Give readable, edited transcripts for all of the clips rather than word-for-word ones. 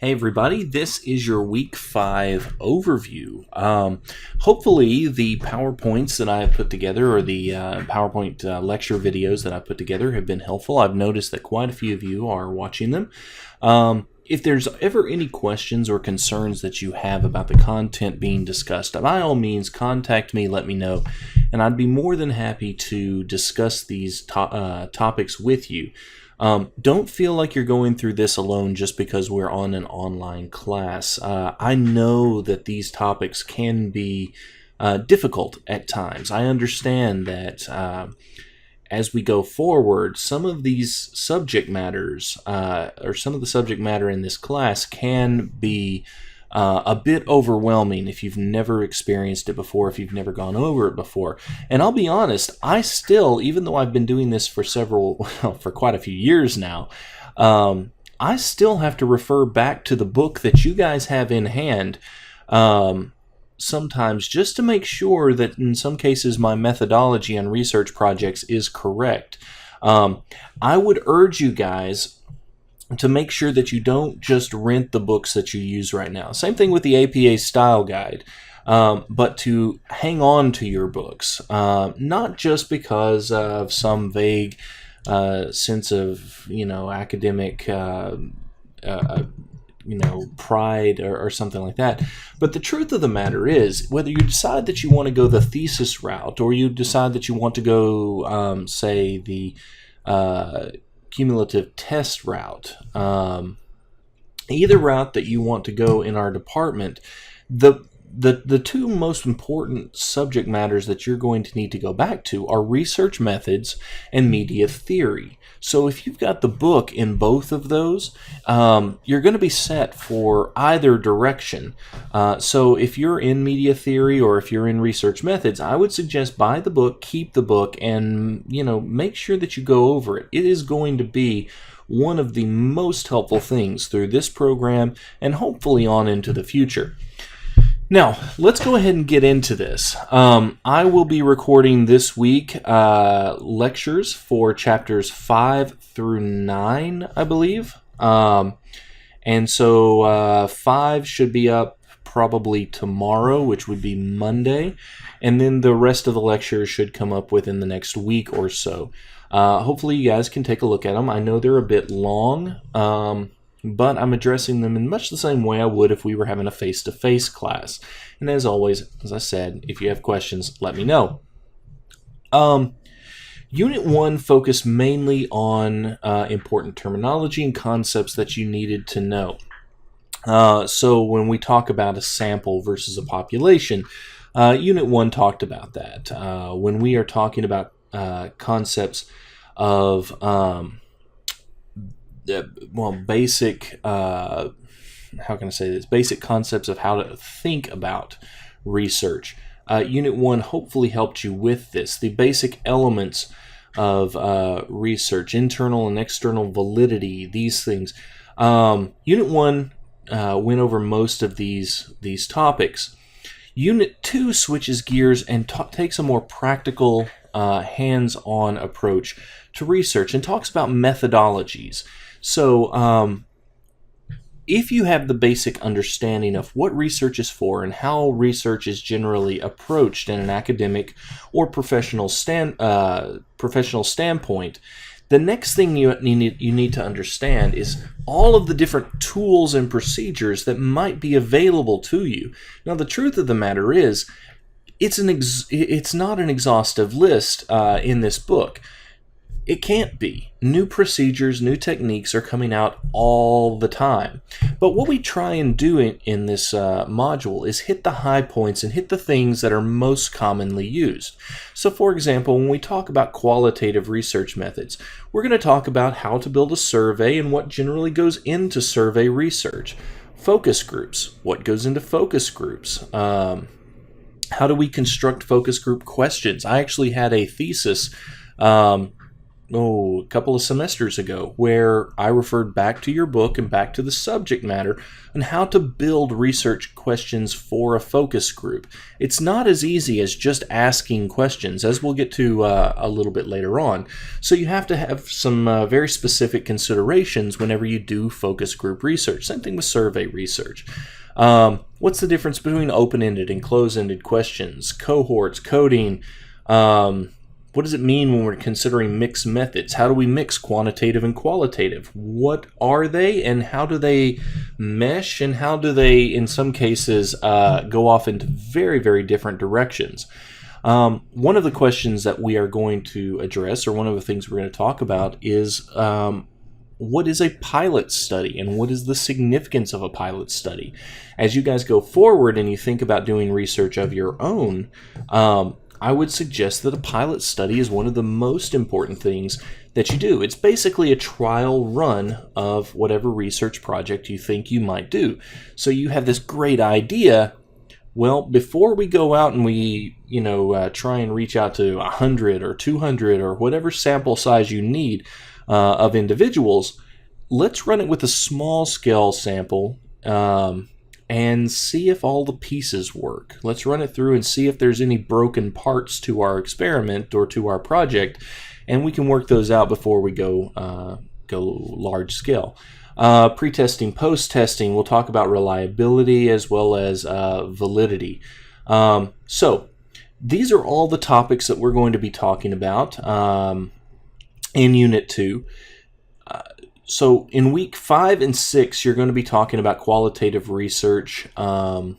Hey everybody, this is your week 5 overview. Hopefully the PowerPoints that I have put together, or the PowerPoint lecture videos that I've put together, have been helpful. I've noticed that quite a few of you are watching them. If there's ever any questions or concerns that you have about the content being discussed, by all means contact me, let me know, and I'd be more than happy to discuss these topics with you. Don't feel like you're going through this alone just because we're on an online class. I know that these topics can be difficult at times. I understand that as we go forward, some of these subject matters, or some of the subject matter in this class can be a bit overwhelming if you've never experienced it before, if you've never gone over it before. And I'll be honest, I still, even though I've been doing this for for quite a few years now, I still have to refer back to the book that you guys have in hand sometimes, just to make sure that in some cases my methodology on research projects is correct. I would urge you guys to make sure that you don't just rent the books that you use right now. Same thing with the APA style guide, but to hang on to your books, not just because of some vague sense of, academic, pride or something like that. But the truth of the matter is, whether you decide that you want to go the thesis route, or you decide that you want to go, say, the cumulative test route, either route that you want to go in our department, the two most important subject matters that you're going to need to go back to are research methods and media theory. So if you've got the book in both of those, you're going to be set for either direction. So if you're in media theory or if you're in research methods, I would suggest buy the book, keep the book, and make sure that you go over it. It is going to be one of the most helpful things through this program and hopefully on into the future. Now, let's go ahead and get into this. I will be recording this week lectures for chapters 5 through 9, I believe. And so 5 should be up probably tomorrow, which would be Monday. And then the rest of the lectures should come up within the next week or so. Hopefully you guys can take a look at them. I know they're a bit long, but I'm addressing them in much the same way I would if we were having a face-to-face class. And as always, as I said, if you have questions, let me know. Unit 1 focused mainly on important terminology and concepts that you needed to know. So when we talk about a sample versus a population, Unit 1 talked about that. When we are talking about concepts of basic, how can I say this? Basic concepts of how to think about research. Unit 1 hopefully helped you with this. The basic elements of research, internal and external validity, these things. Unit 1 went over most of these topics. Unit 2 switches gears and takes a more practical, hands-on approach to research and talks about methodologies. So if you have the basic understanding of what research is for and how research is generally approached in an academic or professional standpoint, the next thing you need to understand is all of the different tools and procedures that might be available to you. Now, the truth of the matter is, it's not an exhaustive list in this book. It can't be. New procedures, new techniques are coming out all the time. But what we try and do in this module is hit the high points and hit the things that are most commonly used. So for example, when we talk about qualitative research methods, we're going to talk about how to build a survey and what generally goes into survey research. Focus groups, what goes into focus groups. How do we construct focus group questions? I actually had a thesis a couple of semesters ago, where I referred back to your book and back to the subject matter on how to build research questions for a focus group. It's not as easy as just asking questions, as we'll get to a little bit later on. So you have to have some very specific considerations whenever you do focus group research. Same thing with survey research. What's the difference between open-ended and closed-ended questions, cohorts, coding? What does it mean when we're considering mixed methods? How do we mix quantitative and qualitative? What are they, and how do they mesh, and how do they, in some cases, go off into very, very different directions? One of the questions that we are going to address, or one of the things we're going to talk about, is what is a pilot study, and what is the significance of a pilot study? As you guys go forward and you think about doing research of your own, I would suggest that a pilot study is one of the most important things that you do. It's basically a trial run of whatever research project you think you might do. So you have this great idea. Well, before we go out and we, try and reach out to 100 or 200 or whatever sample size you need of individuals, let's run it with a small scale sample and see if all the pieces work. Let's run it through and see if there's any broken parts to our experiment or to our project, and we can work those out before we go large scale. Pre-testing, post-testing, we'll talk about reliability as well as validity. So these are all the topics that we're going to be talking about in Unit 2. So in week 5 and 6, you're going to be talking about qualitative research. We're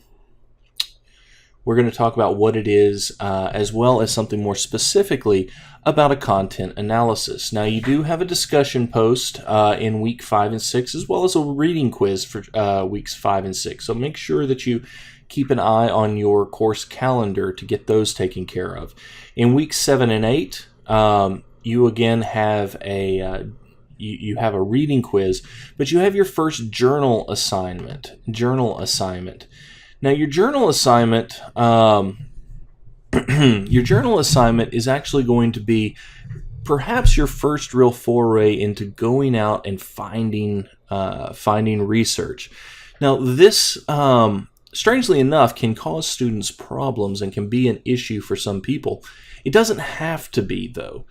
going to talk about what it is, as well as something more specifically about a content analysis. Now, you do have a discussion post in week 5 and 6, as well as a reading quiz for weeks 5 and 6. So make sure that you keep an eye on your course calendar to get those taken care of. In weeks 7 and 8, you again have you have a reading quiz, but you have your first journal assignment. Now, your journal assignment, is actually going to be perhaps your first real foray into going out and finding research. Now, this, strangely enough, can cause students problems and can be an issue for some people. It doesn't have to be, though.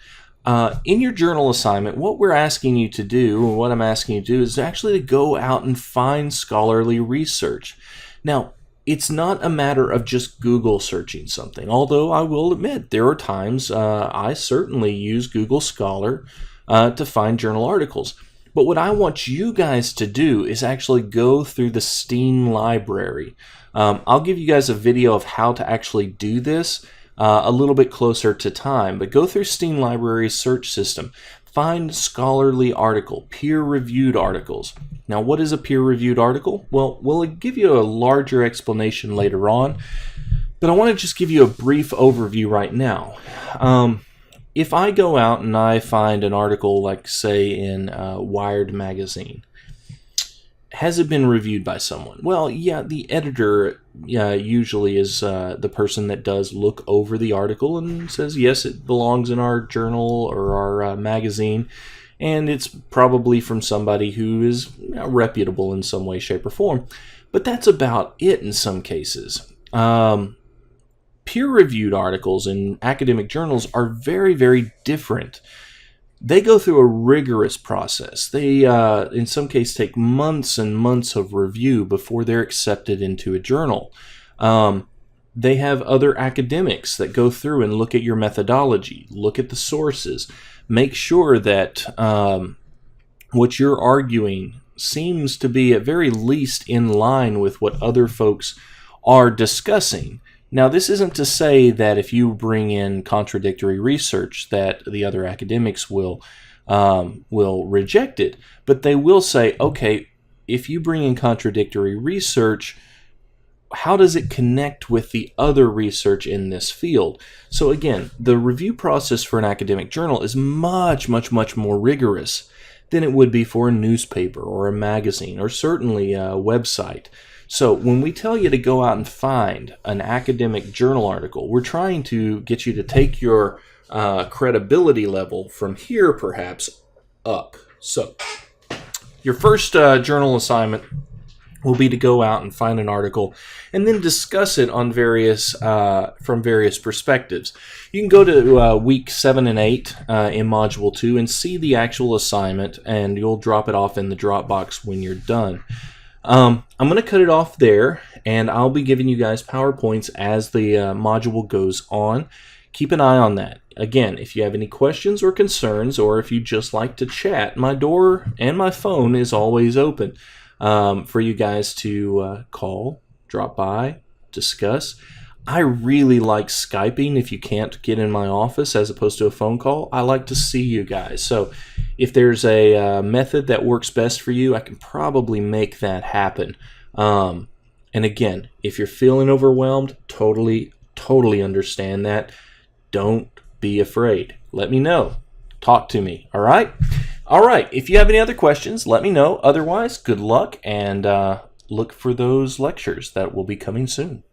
In your journal assignment, what we're asking you to do, or what I'm asking you to do, is actually to go out and find scholarly research. Now, it's not a matter of just Google searching something, although I will admit there are times I certainly use Google Scholar to find journal articles. But what I want you guys to do is actually go through the STEAM library. I'll give you guys a video of how to actually do this a little bit closer to time, but go through STEAM Library's search system. Find scholarly article, peer-reviewed articles. Now, what is a peer-reviewed article? Well, we'll give you a larger explanation later on, but I want to just give you a brief overview right now. If I go out and I find an article, like say in Wired magazine, has it been reviewed by someone? Well, yeah, the editor usually is the person that does look over the article and says, yes, it belongs in our journal or our magazine, and it's probably from somebody who is reputable in some way, shape, or form. But that's about it in some cases. Peer-reviewed articles in academic journals are very, very different. They go through a rigorous process. They, in some cases, take months and months of review before they're accepted into a journal. They have other academics that go through and look at your methodology, look at the sources, make sure that what you're arguing seems to be at very least in line with what other folks are discussing. Now, this isn't to say that if you bring in contradictory research that the other academics will reject it, but they will say, okay, if you bring in contradictory research, how does it connect with the other research in this field? So again, the review process for an academic journal is much, much, much more rigorous than it would be for a newspaper or a magazine or certainly a website. So when we tell you to go out and find an academic journal article, we're trying to get you to take your credibility level from here perhaps up. So your first journal assignment will be to go out and find an article and then discuss it on various from various perspectives. You can go to week 7 and 8 in Module 2 and see the actual assignment, and you'll drop it off in the Dropbox when you're done. I'm going to cut it off there, and I'll be giving you guys PowerPoints as the module goes on. Keep an eye on that. Again, if you have any questions or concerns, or if you just like to chat, my door and my phone is always open for you guys to call, drop by, discuss. I really like Skyping if you can't get in my office as opposed to a phone call. I like to see you guys. So if there's a method that works best for you, I can probably make that happen. And again, if you're feeling overwhelmed, totally understand that. Don't be afraid. Let me know. Talk to me. All right? All right. If you have any other questions, let me know. Otherwise, good luck, and look for those lectures that will be coming soon.